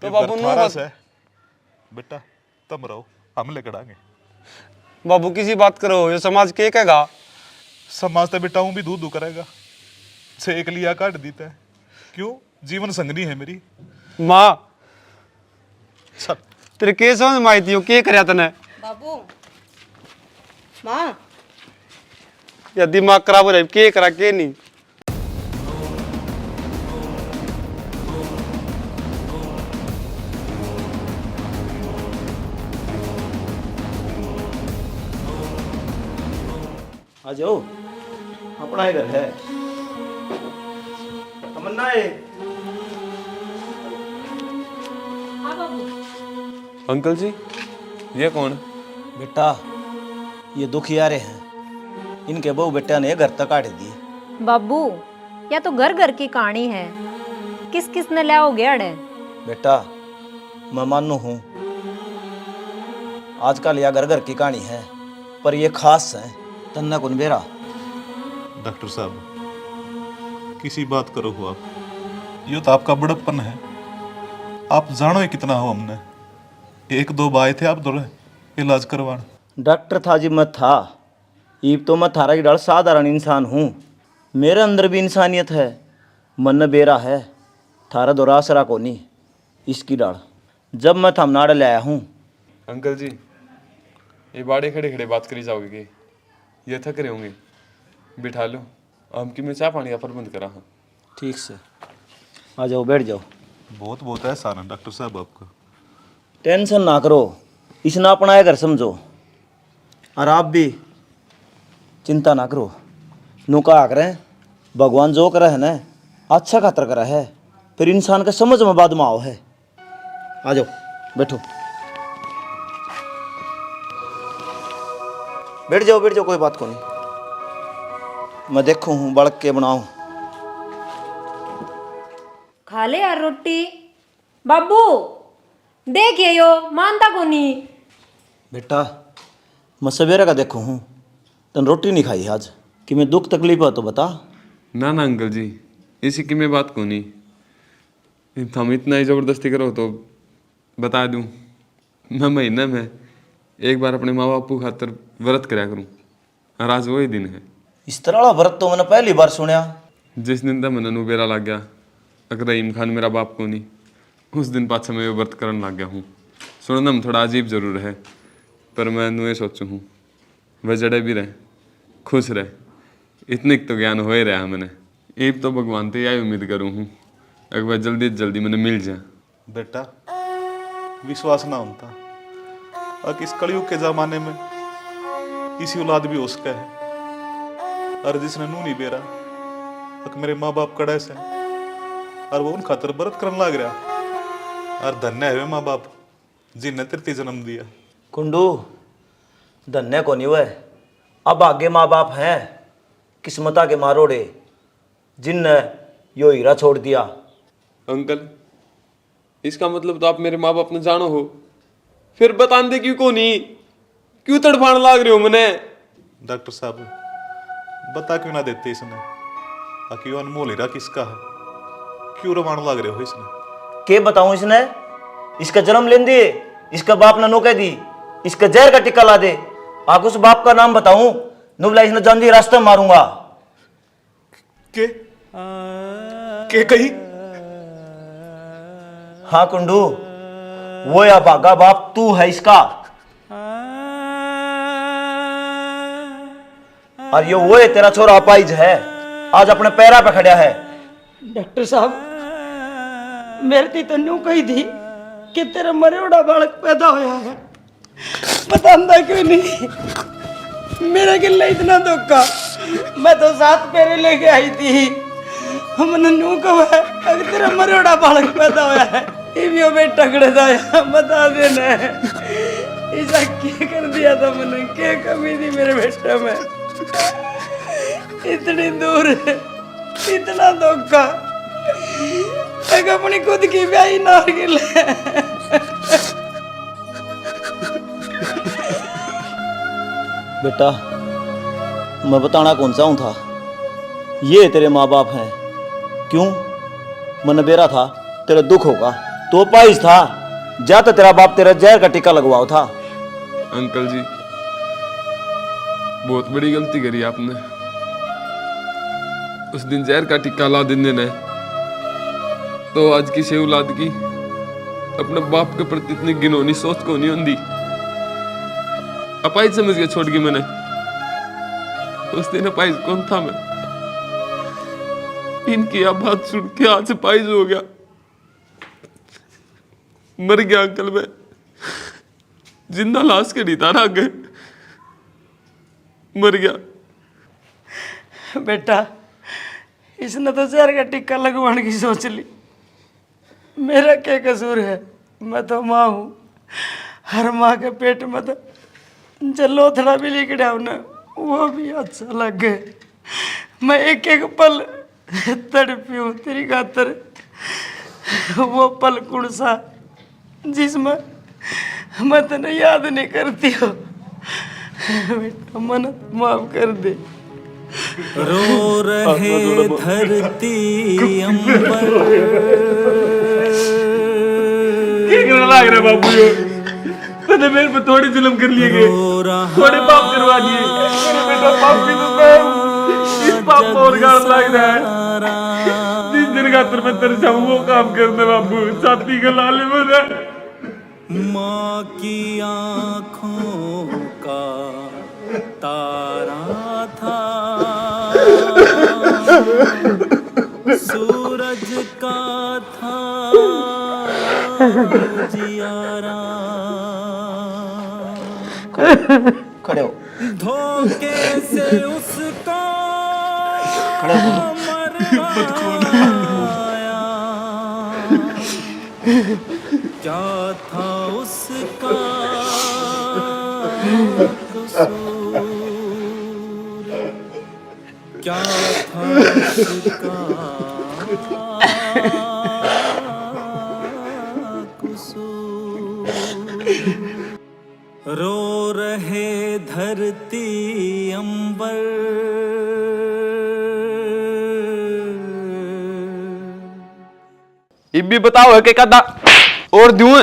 तो बाबू थारा से बेटा तम रहो, हम ले कड़ांगे। बाबू किसी बात करो, ये समाज के कहेगा? समाज तो बेटा हूं भी दूध करेगा, से एक लिया काट देता है। क्यों? जीवन संगनी है मेरी माँ। चल तेरे के समझ में आई थी के करया तने? बाबू माँ या दिमाग खराब हो रहा है, के करा के नहीं? आ जाओ, अपना ही घर है। तमन्ना है। अंकल जी ये कौन? बेटा ये दुखियारे हैं, इनके बहू बेटा ने घर तक काट दिए। बाबू या तो घर घर की कहानी है, किस किस ने लिया हो गया अड़े। बेटा मैं मानू हूँ आजकल यह घर घर की कहानी है, पर ये खास है तन्ना कुन बेरा। डॉक्टर साहब किसी बात करो हो आप, यो तो आपका बड़प्पन है। आप जानो ही कितना हो, हमने 1-2 बार थे आप दौरे इलाज करवान। डॉक्टर था जी मत था, ईब तो मैं थारा की डाल साधारण इंसान हूँ। मेरे अंदर भी इंसानियत है, मन बेरा है, थारा दौरा असरा को नहीं इसकी डाल। जब मैं थमनाड़ ले आया हूँ। अंकल जी ये बाड़े खड़े खड़े बात करी जाओगे कि ये थक रहे होंगे, बिठा लो, हम की मैं चाय पानी का प्रबंध करा। हाँ ठीक से आ जाओ, बैठ जाओ। बहुत बहुत एहसान है डॉक्टर साहब आपका। टेंशन ना करो, इसना अपना घर समझो, और आप भी चिंता ना करो। नु कहा करें भगवान जो करा है ना अच्छा खातर करा है, फिर इंसान का समझ में बाद में आओ है। आ जाओ बैठो, बैठ जाओ बैठ जाओ, कोई बात को नहीं। मैं देखूं हूँ बड़क के बनाऊं। खा ले यार रोटी। बाबू देखिए यो मानता को नहीं। बेटा मैं सवेरे का देखूं हूँ, तन रोटी नहीं खाई आज, कि मैं दुख तकलीफ है तो बता। ना ना अंकल जी इसी की मैं बात को नहीं, हम इतना ही ज़बरदस्ती करो तो बता दूं, मैं महीने में एक बार अपने माँ बापू खातर व्रत कराया करूं, और आज वही दिन है। इस तरह वाला व्रत तो मैंने पहली बार सुना। जिस दिन तक मैंने बेरा लग गया अगर रहीम खान मेरा बाप को नहीं, उस दिन पाछा मैं व्रत करने लग गया हूँ। सुनने में थोड़ा अजीब जरूर है, पर मैं ये सोचू हूँ वह जड़े भी रहे खुश रहे, इतने तो ज्ञान हो ही रहा मैंने। एक तो भगवान से यही उम्मीद करूँ हूँ अगर वह जल्दी जल्दी मैंने मिल जाए। बेटा विश्वास ना होता, और इस कलयुग के जमाने में इसी औलाद भी उसका है, और जिसने नू नहीं बेरा अक मेरे माँ बाप कड़े से, और वो उन खातर व्रत करने लग रहा। और धन्य है वे माँ बाप जिनने तृतीय जन्म दिया। कुंडू धन्य को नहीं हुए, अब आगे माँ बाप हैं किस्मता के मारोड़े, जिनने यो हीरा छोड़ दिया। अंकल इसका मतलब तो आप मेरे माँ बाप ने जानो हो, फिर बतान दे क्यों को नहीं, क्यों तड़फाने लाग रहे हो मैंने? डॉक्टर साहब बता क्यों ना देते इसने, आखिर वो अनमोल हीरा किसका है, क्यों रवान लाग रहे हो इसने? के बताऊं इसने, इसका जन्म लेन दिए, इसका बाप ने नो कह दी, इसका जहर का टिक्का ला दे। आग उस बाप का नाम बताऊं, नुबला इसने जंदी रास्ते मारूंगा। के कही? हाँ कुंडू, वो या भागा बाप तू है इसका, और ये वो है तेरा छोरा अपाइज है, आज अपने पैरा पे खड़ा है। डॉक्टर साहब मेरे ती तो न्यू कही थी कि तेरा मरे बड़ा बालक पैदा होया है, बतांदा क्यों नहीं? मेरे गिल्ले इतना धोखा, मैं तो 7 पेरे लेके आई थी। हमने नू कहा है अगर तेरा मरोड़ा बालक पैदा होया है इवियो बेटा कड़े दाया बता देना है। ऐसा क्या कर दिया था मैंने, क्या कमी थी मेरे बेटे में? इतनी दूर इतना धोखा, एक अपनी खुद की ब्याही नार गिले। बेटा मैं बताना कौन सा हूँ था, ये तेरे माँ बाप हैं। क्यों? मन बेरा था तेरा दुख होगा तो पाइस था, जा तो तेरा बाप तेरा जहर का टीका लगवाओ था। अंकल जी बहुत बड़ी गलती करी आपने। उस दिन जहर का टिक्का ला देने ने तो आज की से औलाद की अपने बाप के प्रति इतनी घिनौनी सोच को नहीं होती। अपाइज समझ के छोड़ गई मैंने। उस दिन अपाइज कौन था मैं? इनकी यह बात सुन के आज अपाइज हो गया, मर गया अंकल मैं। जिंदा लाश के नीता रह गए, मर गया। बेटा इसने तो जहर का टिक्का लगवाने की सोच ली, मेरा क्या कसूर है? मैं तो माँ हूँ, हर माँ के पेट में तो जलोथड़ा भी लिख डाउ ना, वो भी अच्छा लग गए। मैं एक एक पल तड़पी हूँ तेरी खातर, वो पल कौन सा जिसमें मैं तेने याद नहीं करती हो? बेटा मन माफ कर दे। रो रहे धरती अंबर, लग रहा बाबू यो तूने मेरे पे थोड़ी जुल्म कर लिए गए, थोड़े पाप करवा दिए। मेरे बेटा पाप भी तो मैं हूँ, इस पाप को और गाल लग रहा है। जिस दिन खातर मैं तेरे जाऊँ वो काम करने बाबू, छाती का लाल बना। माँ की आँखों का तारा था, सूरज का था जियारा। खड़े हो। धोखे से उसको मरवाया, क्या था उसका कसूर, क्या था उसका कसूर। रो रहे धरती अंबर, इब्बी बताओ है के कदा और दूं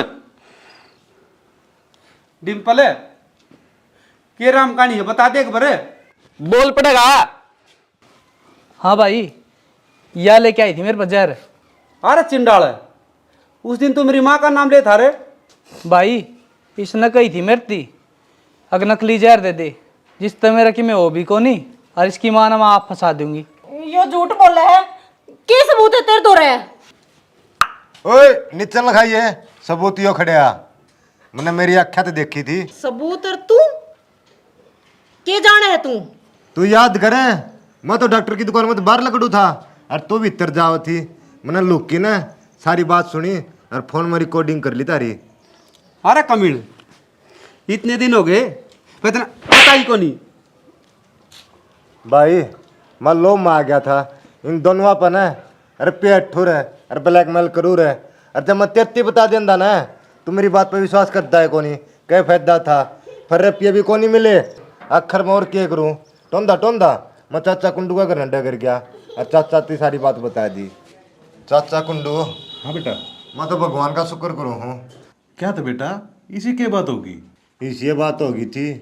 डिम्पल के राम कहानी है, बता दे एक बार। बोल पड़ेगा। हाँ भाई, या लेके आई थी मेरे पर जहर। अरे चिंडाल, उस दिन तो मेरी माँ का नाम ले था रे। भाई इसने कही थी मेरे ती अगर नकली जहर दे दे, जिस तरह मेरा कि मैं वो भी को नहीं, और इसकी माँ ना मैं आप फंसा दूंगी। यो झूठ बोल रहा है, के सबूत है तेरे तो रहे? ओए निचल खाइए सबूत यो खड़िया, मैंने मेरी अख्या तो देखी थी। सबूत और तू के जाने है तू? तू याद करे, मैं तो डॉक्टर की दुकान में तो बाहर लकड़ू था और तू भीतर जाओ थी। मैंने लुक की ना सारी बात सुनी और फोन में रिकॉर्डिंग कर ली तारी। अरे कमीण, इतने दिन हो गए पता ही को नहीं। भाई मैं लो में आ गया था इन दोनों पर ना, अरे पेट ठुर है अरे ब्लैकमेल करूँ रे। अरे जब मैं तेती बता देंदा ना तू मेरी बात पर विश्वास करता है कोनी, क्या फायदा था? फिर रुपये भी कोनी मिले, आखिर में और क्या करूँ? टोंदा टोंदा मैं चाचा कुंडू का घर डर गया और चाचा ती सारी बात बता दी। चाचा कुंडू। हाँ बेटा। मैं तो भगवान का शुक्र करूँ हूँ। क्या था बेटा, इसी के बात होगी? इस ये बात होगी थी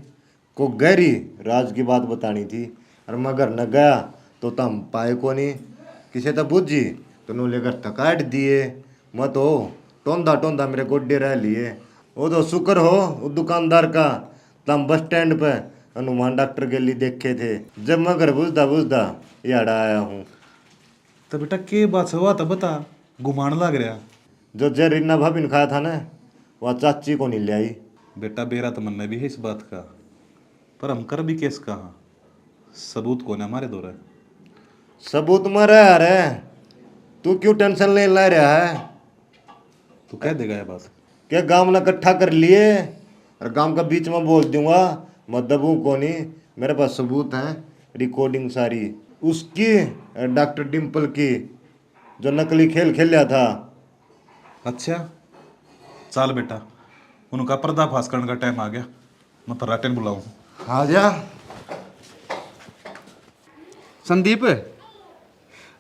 को गहरी राज की बात बतानी थी, और मैं घर न गया तो तम पाए को नहीं, किसे तो बुझी तो नु लेकर थकाट दिए। मैं तो टोंदा टोंदा मेरे गोड्डे रह लिए। वो तो शुक्र हो वो दुकानदार का, तम बस स्टैंड पे हनुमान डॉक्टर के लिए देखे थे, जब मैं घर बुझदा बुझदा याड़ा आया हूँ। तो बेटा के बात हुआ था बता, घुमान लग रहा। जो जहर इन्ना भाभी ने खाया था ना वह चाची को नहीं ले आई। बेटा बेरा तो मन में भी है इस बात का, पर हम कर भी केस कहाँ? सबूत कौन है हमारे दौरे? सबूत मरा है। अरे तू क्यों टेंशन ले ला रहा है? तू कह देगा ये बात? क्या गांव ने इकट्ठा कर लिए और गांव का बीच में बोल दूंगा, मैं दबू को नहीं। मेरे पास सबूत है, रिकॉर्डिंग सारी उसकी, डॉक्टर डिम्पल की, जो नकली खेल खेला था। अच्छा चल बेटा, उनका पर्दाफाश करने का टाइम आ गया। मैं तो राटेन बुलाऊं। आ जा। संदीप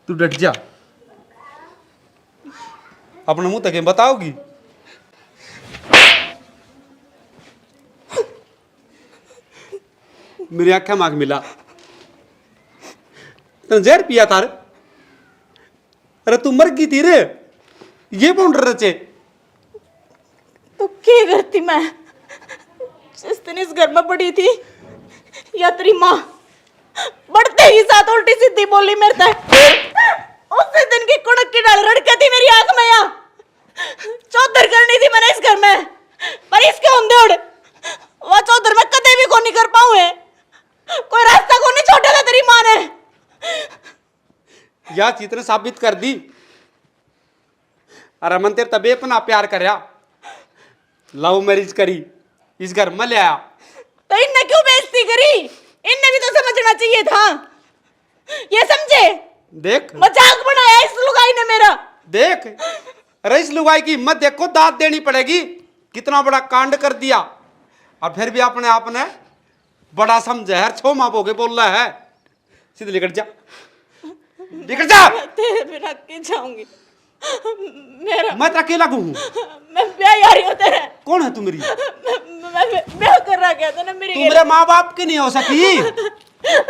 तू डट जा, अपना मुंह तक बताओगी? मेरी आंखें मांग मिला, तने जहर पिया था रे? अरे तू मर गई थी रे, ये कौन रचे? तो क्या करती मैं जिस दिन इस घर में पड़ी थी? या तेरी माँ बढ़ते ही साथ उल्टी सीधी बोली मेरे तक। उस दिन की कुड़क की डाल रड़के थी मेरी आंख में। यहाँ चौधर करनी थी मैंने इस घर में, पर इसके होंदे उड़ वो चौधर में कदे भी को नहीं कर पाऊँ है। कोई रास्ता को नहीं छोड़ा था तेरी माँ ने। या चित्र साबित कर दी। अरे मन तेरे तबे अपना प्यार करया, लव मैरिज करी, इस घर में ले आया। तो इनने क्यों बेइज्जती करी? इनने भी तो समझना चाहिए था। ये समझे? देख मजाक बनाया इस लुगाई ने मेरा। देख, अरे इस लुगाई की हिम्मत देखो, दांत देनी पड़ेगी। कितना बड़ा कांड कर दिया और फिर भी अपने आप ने बड़ा समझे है, छो माँ बोगे बोल रहा है। सीधे निकल जा, निकल जा। मैं तेरे बिना के जाऊंगी। मेरा मैं अकेला हूँ। मैं ब्याह आ रही हूँ तेरे। कौन है तू मेरी? मैं ब्याह कर रहा गया था ना मेरी। तू मेरे माँ बाप की नहीं हो सकी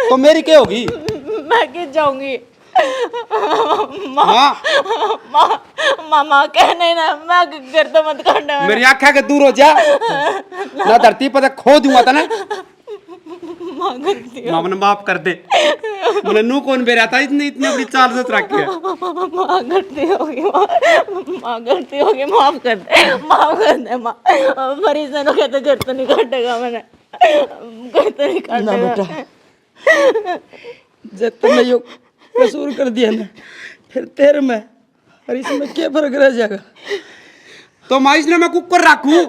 तो मेरी क्या होगी? मैं के जाऊंगी। माँ मामा कहने ना, मैं घर तो मत काटना। मेरी आँखें के दूर हो जा, ना धरती पर खो दूंगा था ना। माँ गलती माँ ने माफ कर दे। मैंने नू कौन बेरा था, इतनी इतनी बड़ी चाल से रखी है। माँ गलती होगी, माँ गलती होगी, माफ कर दे, माफ कर दे माँ। मरीज ने तो कहते घर तो नहीं काटेगा, मैंने घर तो नहीं ना काटेगा। बेटा, जब तुमने यो कसूर कर दिया ना, फिर तेरे में और इसमें क्या फर्क रह जाएगा? तो माँ इसने मैं कुकर रखूं?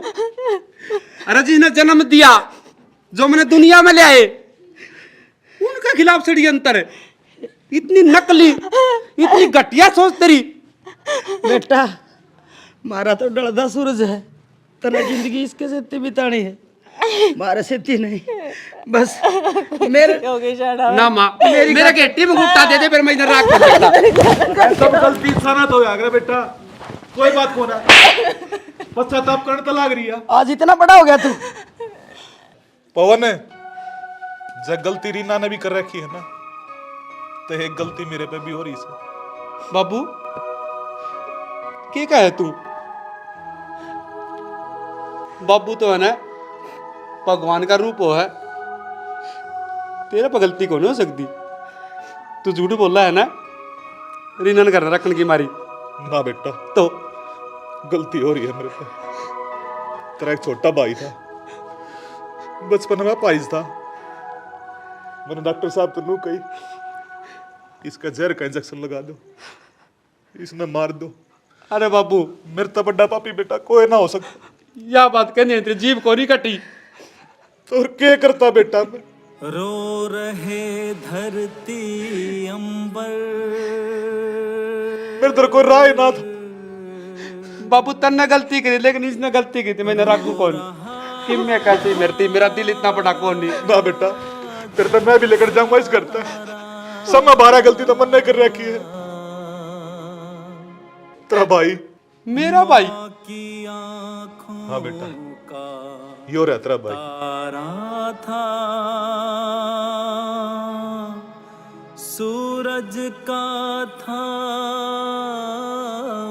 अरे जिसने जन्म दिया, जो मैंने दुनिया में ले आए, उनके खिलाफ षड्यंत्र है। इतनी नकली, इतनी घटिया सोच तेरी। बेटा, मारा तो डलदा सूरज है, तना जिंदगी इसके से बितानी है, मारे से नहीं। बस मेरे होगी शायद। ना माँ, मेरे गेटी में गुट्टा दे दे, फिर मैं इधर राख कर देता। सब गलती साना तो आगरा बेटा, कोई बात को ना। पश्चाताप करने तो लाग रही है। आज इतना बड़ा हो गया तू। पवन, जब गलती रीना ने भी कर रखी है ना, तो एक गलती मेरे पे भी हो रही है। बाबू क्या है तू? बाबू तो है ना भगवान का रूप हो है, तेरे पर गलती को नहीं हो सकती। तू झूठ बोल रहा है ना, रीना ने घर रखने की मारी ना बेटा, तो गलती हो रही है मेरे पे। तेरा एक छोटा भाई था, बचपन में पाइज था। मैंने डॉक्टर साहब तो नू कही, इसका जहर का इंजेक्शन लगा दो, इसने मार दो। अरे बाबू, मेरे तो बड़ा पापी बेटा कोई ना हो सकता। यह बात कहनी तेरी जीभ को नहीं कटी तो और क्या करता बेटा मैं? रो रहे धरती अंबर, मेरे तरह कोई राय ना था। बाबू तन्ने गलती करी, लेकिन इसने गलती की थी, मैंने राखू कौन कि मैं कैसे मरती, मेरा दिल इतना बड़ा कौन नहीं। ना बेटा, फिर तो मैं भी लेकर जाऊंगा इस घर तक। सब में 12 गलती तो मन ने कर रखी है। तेरा भाई, मेरा भाई? हाँ बेटा, यो रहा तेरा भाई। था सूरज का था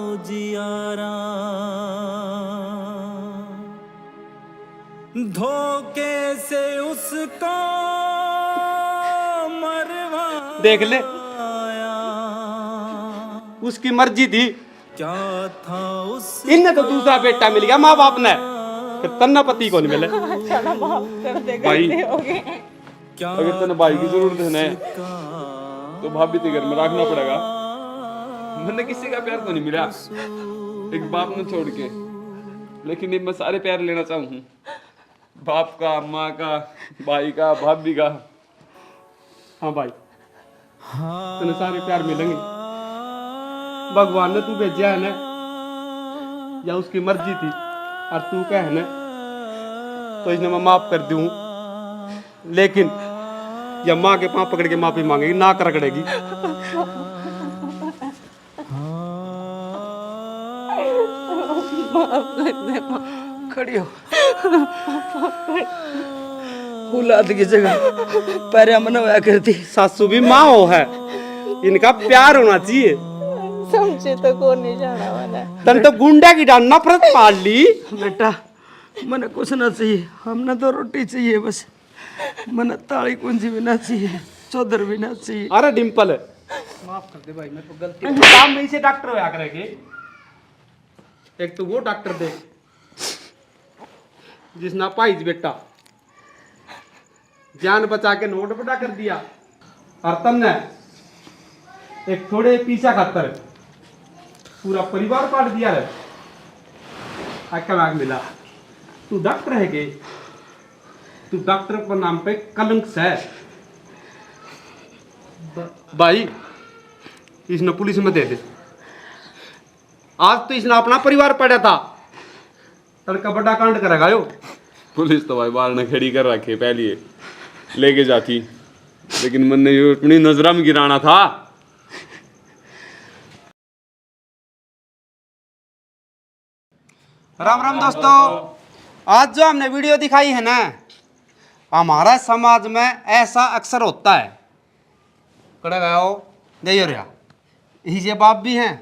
उजियारा, धोखे से उसको मरवा देख ले, उसकी मर्जी थी। क्या था उस इन्हें तो दूसरा बेटा मिल गया माँ बाप ने, फिर तन्ना पति को नहीं मिले भाई अगर तेने भाई की जरूरत है ना तो भाभी के घर में रखना पड़ेगा। मैंने किसी का प्यार तो नहीं मिला एक बाप ने छोड़ के, लेकिन मैं सारे प्यार लेना चाहूँ, बाप का, माँ का, भाई का, भाभी का। हाँ भाई तेने सारे प्यार मिलेंगे। भगवान ने तू भेजा है ना या उसकी मर्जी थी और तू क्या है ना तो इसने मैं माफ कर दूं, लेकिन या माँ के पाँव पकड़ के माफी मांगेगी, नाक रगड़ेगी। खड़ी हो। औलाद की जगह पैर मन हुआ करती। सासू भी माँ हो है, इनका प्यार होना चाहिए। समझे तो कौन नहीं जाना वाला। तन तो गुंडा की डाल नफरत पाल ली। बेटा मन कुछ ना चाहिए, हमने तो रोटी चाहिए बस। मन ताली कुंजी भी ना चाहिए, चौधर भी ना चाहिए। अरे डिम्पल माफ कर दे भाई, मैं तो गलती काम में से डॉक्टर होया करेंगे। एक तो वो डॉक्टर दे जिसना पाइज बेटा जान बचा के नोट बड़ा कर दिया, और तुमने एक थोड़े पीछा खातर पूरा परिवार काट दिया है। आका मांग मिला तू डॉक्टर है के? तू डॉक्टर पर नाम पे कलंक है भाई। इसने पुलिस में दे दे। आज तो इसने अपना परिवार पड़ा था, तड़का बड़ा कांड करेगा यो। पुलिस तो भाई बाहर ने खड़ी कर रखी पहले लेके जाती, लेकिन मैंने यो अपनी नजर में गिराना था। राम राम दोस्तों, आज जो हमने वीडियो दिखाई है ना, हमारा समाज में ऐसा अक्सर होता है। कड़ा गया हो दे रहा ये बाप भी हैं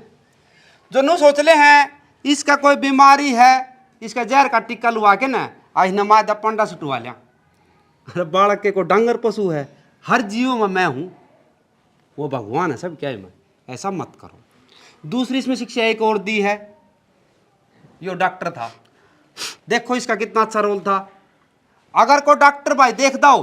जो नू सोच ले हैं इसका कोई बीमारी है, इसका जहर का टिक्का लुआ के ना आज नमाज पंडा सुटवा लिया। अरे बालक के को डांगर पशु है, हर जीव में मैं हूँ, वो भगवान है सब क्या है मैं, ऐसा मत करो। दूसरी इसमें शिक्षा एक और दी है, यो डॉक्टर था, देखो इसका कितना अच्छा रोल था। अगर कोई डॉक्टर भाई देख दो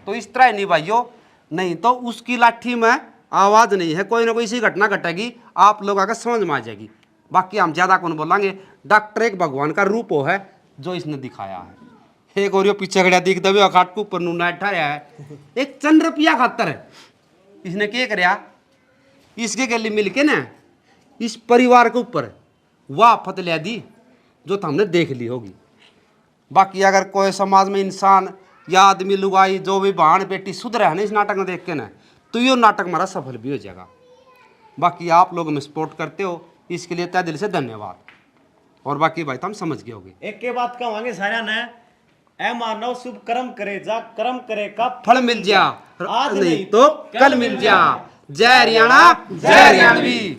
तो इस तरह नहीं भाइयों, नहीं तो उसकी लाठी में आवाज नहीं है, कोई ना कोई इसी घटना घटेगी, आप लोग आकर समझ में आ जाएगी। बाकी हम ज्यादा कौन बोलेंगे, डॉक्टर एक भगवान का रूप हो है जो इसने दिखाया है। एक और यो पीछे खड़ा दिख दबे अखाट को ऊपर नाइट ठाया है, एक चंद रुपया खातर है इसने क्या कराया, इसके गले मिल के ना इस परिवार के ऊपर वाह आफत ले दी जो तो हमने देख ली होगी। बाकी अगर कोई समाज में इंसान या आदमी लुगाई जो भी बहन बेटी सुधर है ना इस नाटक में देख के ना, तो ये नाटक हमारा सफल भी हो जाएगा। बाकी आप लोग हमें सपोर्ट करते हो, इसके लिए तहे दिल से धन्यवाद। और बाकी भाई तो हम समझ गए होगे। एक के बात कहेंगे सारा ने, ए मानव शुभ कर्म करे जा, कर्म करे का फल मिल जा, आज नहीं तो कल मिल जा। जय हरियाणा, जय हरियाणवी।